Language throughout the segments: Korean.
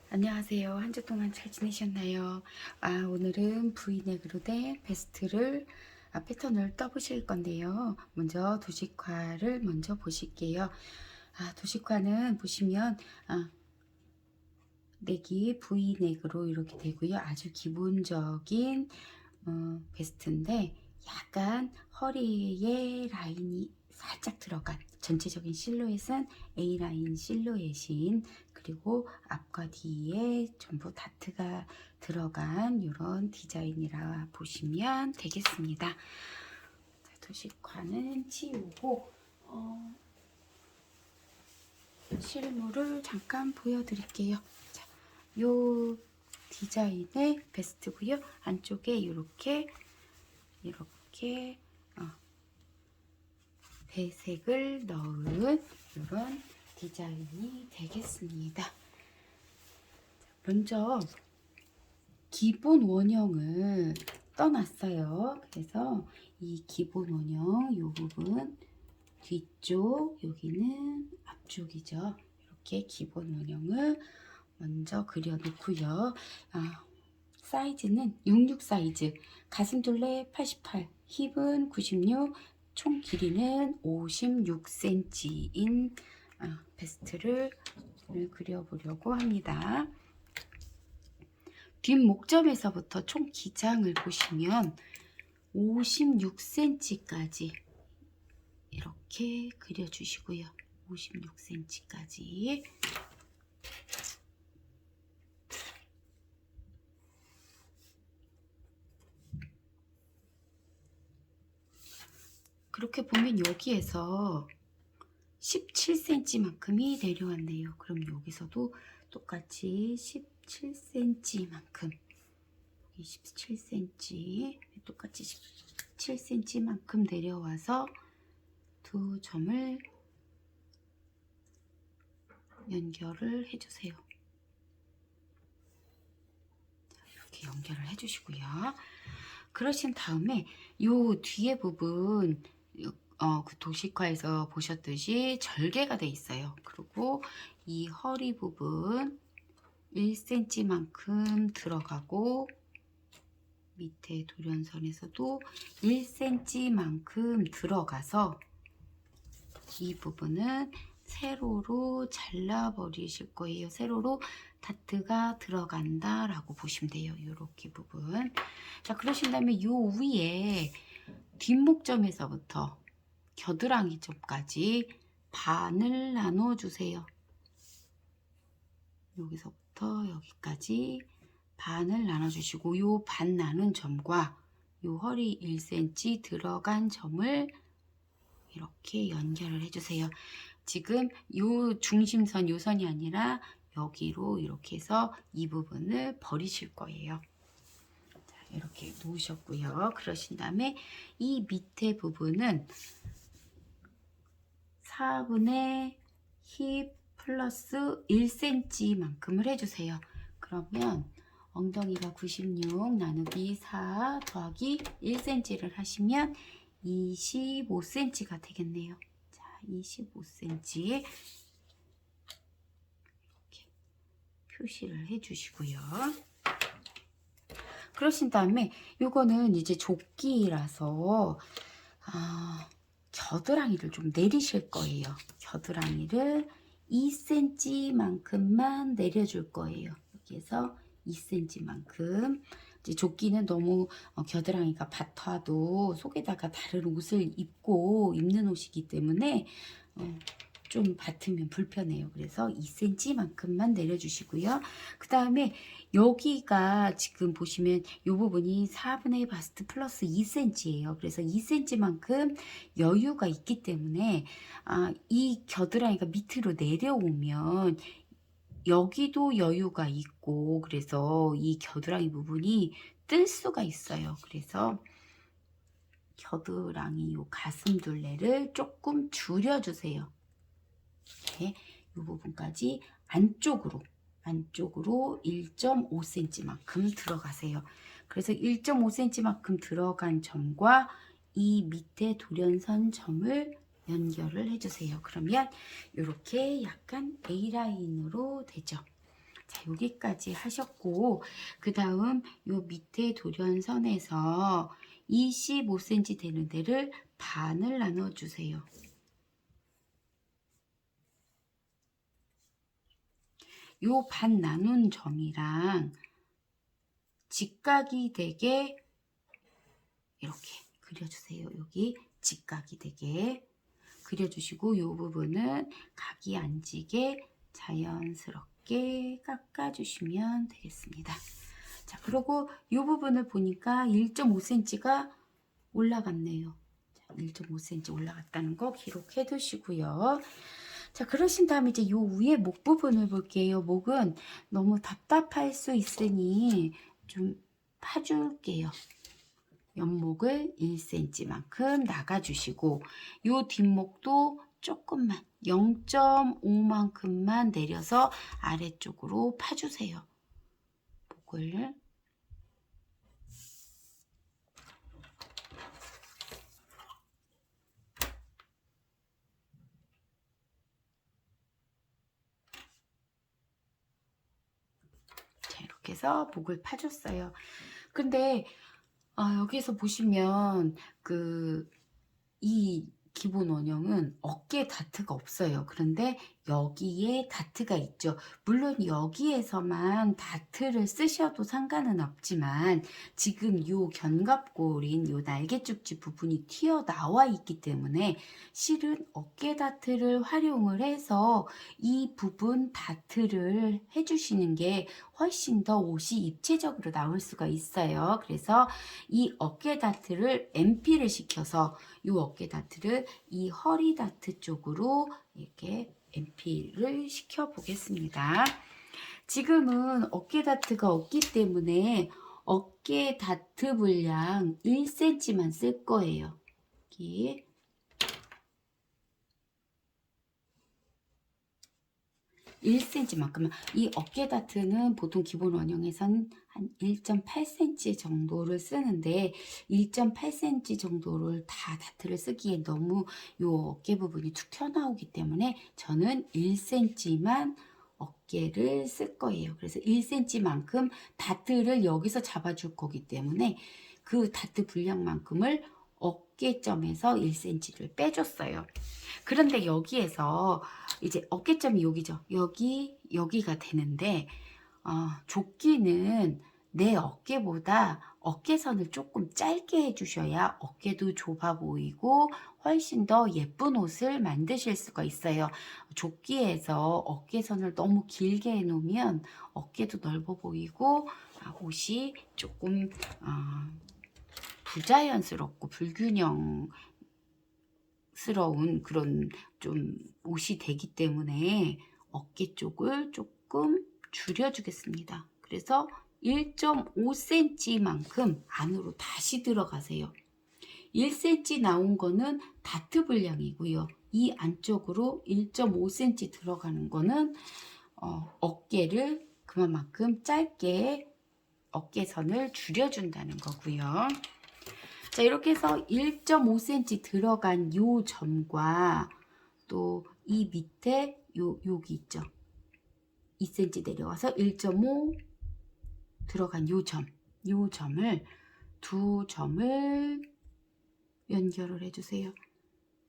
안녕하세요. 한 주 동안 잘 지내셨나요? 오늘은 V넥으로 된 베스트를 패턴을 떠보실 건데요. 먼저 도식화를 먼저 보실게요. 도식화는 보시면 넥이 V넥으로 이렇게 되고요. 아주 기본적인 베스트인데 약간 허리에 라인이 살짝 들어간 전체적인 실루엣은 A라인 실루엣인, 그리고 앞과 뒤에 전부 다트가 들어간 이런 디자인이라 보시면 되겠습니다. 자, 도식화는 치우고 실물을 잠깐 보여드릴게요. 자, 요 디자인의 베스트고요. 안쪽에 이렇게 배색을 넣은 이런 디자인이 되겠습니다. 먼저 기본 원형을 떠났어요. 그래서 이 기본 원형 이 부분 뒤쪽, 여기는 앞쪽이죠. 이렇게 기본 원형을 먼저 그려놓고요. 사이즈는 66 사이즈, 가슴둘레 88, 힙은 96, 총 길이는 56cm인 베스트를 그려보려고 합니다. 뒷목점에서부터 총 기장을 보시면 56cm까지 이렇게 그려주시고요. 56cm까지. 그렇게 보면 여기에서 17cm만큼이 내려왔네요. 그럼 여기서도 똑같이 17cm만큼, 여기 17cm, 똑같이 17cm만큼 내려와서 두 점을 연결을 해주세요. 이렇게 연결을 해주시고요. 그러신 다음에 요 뒤에 부분, 그 도식화에서 보셨듯이 절개가 돼 있어요. 그리고 이 허리 부분 1cm만큼 들어가고, 밑에 돌연선에서도 1cm만큼 들어가서 이 부분은 세로로 잘라 버리실 거예요. 세로로 다트가 들어간다 라고 보시면 돼요. 이렇게 부분. 자, 그러신 다음에 요 위에 뒷목점에서부터 겨드랑이 점까지 반을 나눠 주세요. 여기서부터 여기까지 반을 나눠 주시고, 요 반 나눈 점과 요 허리 1cm 들어간 점을 이렇게 연결을 해주세요. 지금 요 중심선, 요 선이 아니라 여기로 이렇게 해서 이 부분을 버리실 거예요. 자, 이렇게 놓으셨고요. 그러신 다음에 이 밑에 부분은 4분의 힙 플러스 1cm만큼을 해주세요. 그러면 엉덩이가 96 나누기 4 더하기 1cm를 하시면 25cm가 되겠네요. 자, 25cm 이렇게 표시를 해주시고요. 그러신 다음에 이거는 이제 조끼라서 겨드랑이를 좀 내리실 거예요. 겨드랑이를 2cm만큼만 내려줄 거예요. 여기에서 2cm만큼. 이제 조끼는 너무 겨드랑이가 받아도 속에다가 다른 옷을 입는 옷이기 때문에 좀 받으면 불편해요. 그래서 2cm만큼만 내려주시고요. 그 다음에 여기가 지금 보시면 이 부분이 4분의 바스트 플러스 2cm예요. 그래서 2cm만큼 여유가 있기 때문에 이 겨드랑이가 밑으로 내려오면 여기도 여유가 있고, 그래서 이 겨드랑이 부분이 뜰 수가 있어요. 그래서 겨드랑이 요 가슴둘레를 조금 줄여주세요. 이렇게 이 부분까지 안쪽으로 1.5cm만큼 들어가세요. 그래서 1.5cm만큼 들어간 점과 이 밑에 돌연선 점을 연결을 해주세요. 그러면 이렇게 약간 A라인으로 되죠. 여기까지 하셨고, 그 다음 요 밑에 돌연선에서 25cm 되는 데를 반을 나눠주세요. 요 반 나눈 점이랑 직각이 되게 이렇게 그려주세요. 여기 직각이 되게 그려주시고, 이 부분은 각이 안 지게 자연스럽게 깎아주시면 되겠습니다. 자, 그리고 이 부분을 보니까 1.5cm가 올라갔네요. 1.5cm 올라갔다는 거 기록해 두시고요. 자, 그러신 다음에 이제 요 위에 목 부분을 볼게요. 목은 너무 답답할 수 있으니 좀 파줄게요. 옆목을 1cm만큼 나가주시고, 요 뒷목도 조금만 0.5만큼만 내려서 아래쪽으로 파주세요. 목을. 자, 이렇게 해서 목을 파줬어요. 근데 여기서 보시면 이 기본 원형은 어깨 다트가 없어요. 그런데 여기에 다트가 있죠. 물론 여기에서만 다트를 쓰셔도 상관은 없지만, 지금 요 견갑골인 요 날개죽지 부분이 튀어나와 있기 때문에 실은 어깨 다트를 활용을 해서 이 부분 다트를 해주시는 게 훨씬 더 옷이 입체적으로 나올 수가 있어요. 그래서 이 어깨 다트를 MP를 시켜서 이 어깨 다트를 이 허리 다트 쪽으로 이렇게 MP를 시켜 보겠습니다. 지금은 어깨 다트가 없기 때문에 어깨 다트 분량 1cm만 쓸 거예요. 여기 1cm만큼만. 이 어깨 다트는 보통 기본 원형에서는 한 1.8cm 정도를 쓰는데, 1.8cm 정도를 다 다트를 쓰기에 너무 요 어깨 부분이 툭 튀어나오기 때문에 저는 1cm만 어깨를 쓸 거예요. 그래서 1cm만큼 다트를 여기서 잡아줄 거기 때문에 그 다트 분량만큼을 어깨점에서 1cm를 빼줬어요. 그런데 여기에서 이제 어깨점이 여기죠. 여기가 되는데, 조끼는 내 어깨보다 어깨선을 조금 짧게 해주셔야 어깨도 좁아 보이고 훨씬 더 예쁜 옷을 만드실 수가 있어요. 조끼에서 어깨선을 너무 길게 해놓으면 어깨도 넓어 보이고 옷이 조금 부자연스럽고 불균형 스러운 그런 좀 옷이 되기 때문에 어깨 쪽을 조금 줄여주겠습니다. 그래서 1.5cm만큼 안으로 다시 들어가세요. 1cm 나온 거는 다트 분량이고요. 이 안쪽으로 1.5cm 들어가는 거는 어깨를 그만큼 짧게 어깨선을 줄여준다는 거고요. 자, 이렇게 해서 1.5cm 들어간 요 점과 또 이 밑에 여기 있죠. 2cm 내려와서 1.5 들어간 요 점을 두 점을 연결을 해주세요.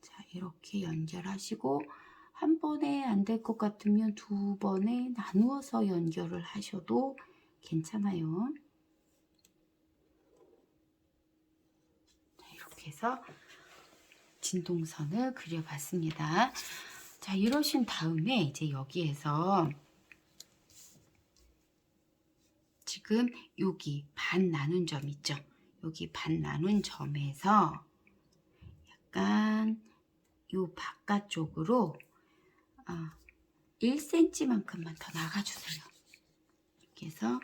자, 이렇게 연결하시고 한 번에 안 될 것 같으면 두 번에 나누어서 연결을 하셔도 괜찮아요. 자, 이렇게 해서 진동선을 그려봤습니다. 자, 이러신 다음에 이제 여기에서 지금 여기 반 나눈 점 있죠? 여기 반 나눈 점에서 약간 요 바깥쪽으로 1cm만큼만 더 나가주세요. 이렇게 해서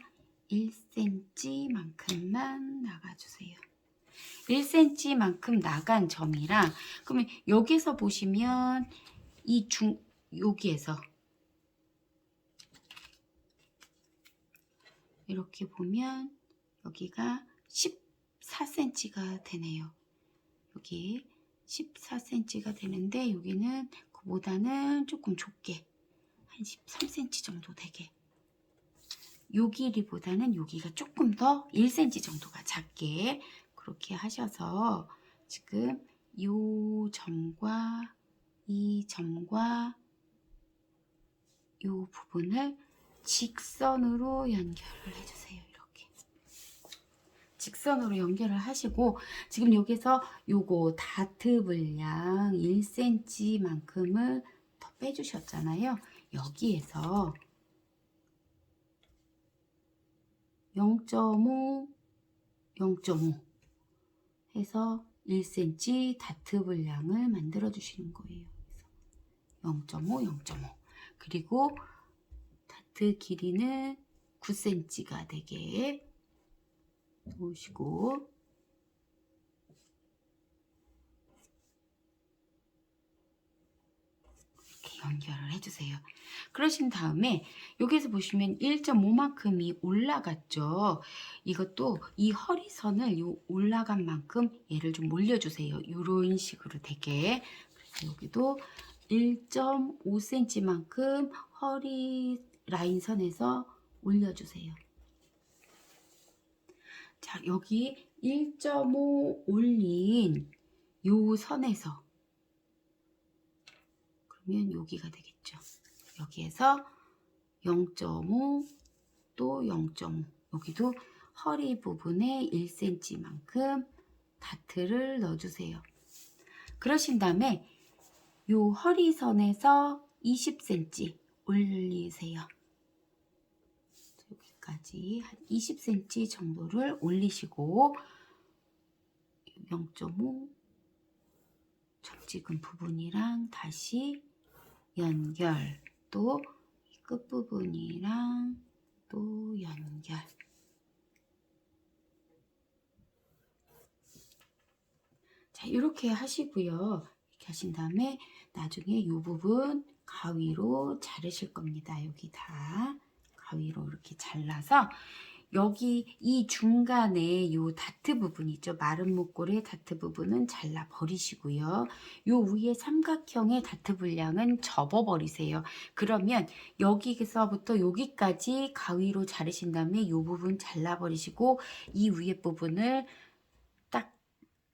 1cm만큼만 나가주세요. 1cm만큼 나간 점이랑, 그러면 여기서 보시면 여기에서 이렇게 보면 여기가 14cm가 되네요. 여기 14cm가 되는데 여기는 그보다는 조금 좁게 한 13cm 정도 되게 요 길이보다는 여기가 조금 더 1cm 정도가 작게 그렇게 하셔서 지금 요 점과 이 점과 요 부분을 직선으로 연결을 해주세요. 이렇게 직선으로 연결을 하시고 지금 여기서 요거 다트 분량 1cm만큼을 더 빼주셨잖아요. 여기에서 0.5, 0.5 해서 1cm 다트 분량을 만들어 주시는 거예요. 0.5, 0.5 그리고 다트 길이는 9cm가 되게 놓으시고 이렇게 연결을 해주세요. 그러신 다음에 여기서 보시면 1.5만큼이 올라갔죠. 이것도 이 허리선을 요 올라간 만큼 얘를 좀 올려주세요. 이런 식으로 되게. 그래서 여기도 1.5cm만큼 허리 라인선에서 올려주세요. 자, 여기 1.5 올린 요 선에서 그러면 여기가 되겠죠. 여기에서 0.5 또 0.5 여기도 허리 부분에 1cm만큼 다트를 넣어주세요. 그러신 다음에 요 허리선에서 20cm 올리세요. 여기까지 한 20cm 정도를 올리시고 0.5 점찍은 부분이랑 다시 연결 또 끝부분이랑 또 연결 자 이렇게 하시고요. 이렇게 하신 다음에 나중에 이 부분 가위로 자르실 겁니다. 여기 다 가위로 이렇게 잘라서 여기 이 중간에 요 다트 부분 있죠. 마른 목골의 다트 부분은 잘라 버리시고요. 요 위에 삼각형의 다트 분량은 접어 버리세요. 그러면 여기서부터 여기까지 가위로 자르신 다음에 요 부분 잘라 버리시고 이 위에 부분을 딱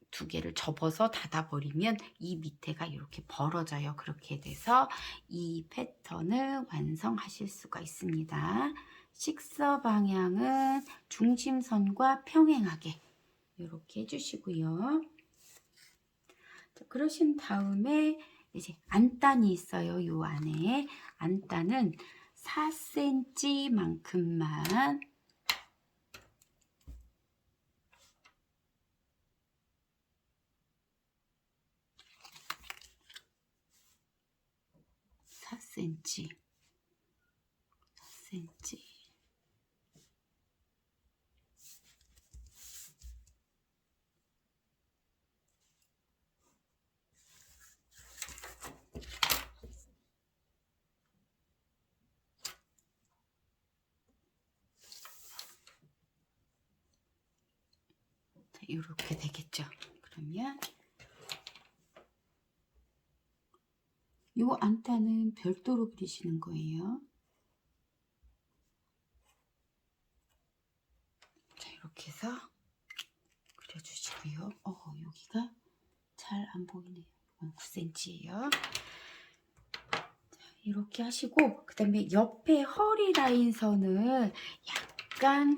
두 개를 접어서 닫아 버리면 이 밑에가 이렇게 벌어져요. 그렇게 돼서 이 패턴을 완성하실 수가 있습니다. 식서 방향은 중심선과 평행하게 이렇게 해주시고요. 자, 그러신 다음에 이제 안단이 있어요. 이 안에 안단은 4cm만큼만 4cm 이렇게 되겠죠. 그러면 이 안단은 별도로 그리시는 거예요. 자, 이렇게 해서 그려주시고요. 여기가 잘 안 보이네요. 이건 9cm예요. 이렇게 하시고 그 다음에 옆에 허리 라인 선을 약간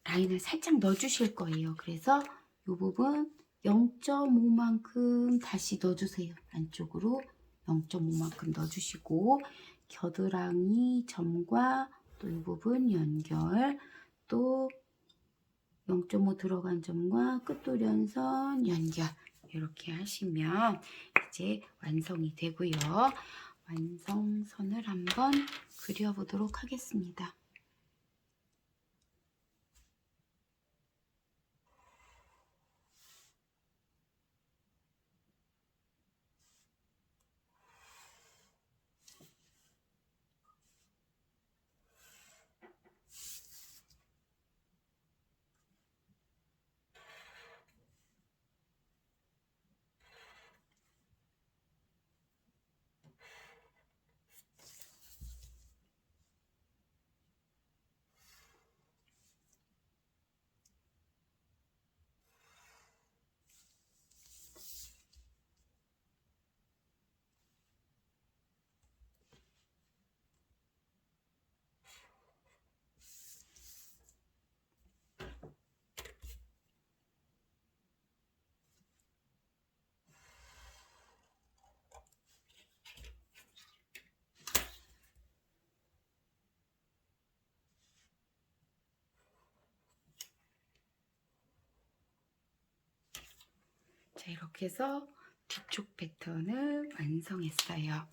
라인을 살짝 넣어주실 거예요. 그래서 이 부분 0.5만큼 다시 넣어주세요. 안쪽으로 0.5만큼 넣어주시고 겨드랑이 점과 또 이 부분 연결 또 0.5 들어간 점과 끝돌연선 연결 이렇게 하시면 이제 완성이 되고요. 완성선을 한번 그려보도록 하겠습니다. 자, 이렇게 해서 뒤쪽 패턴을 완성했어요.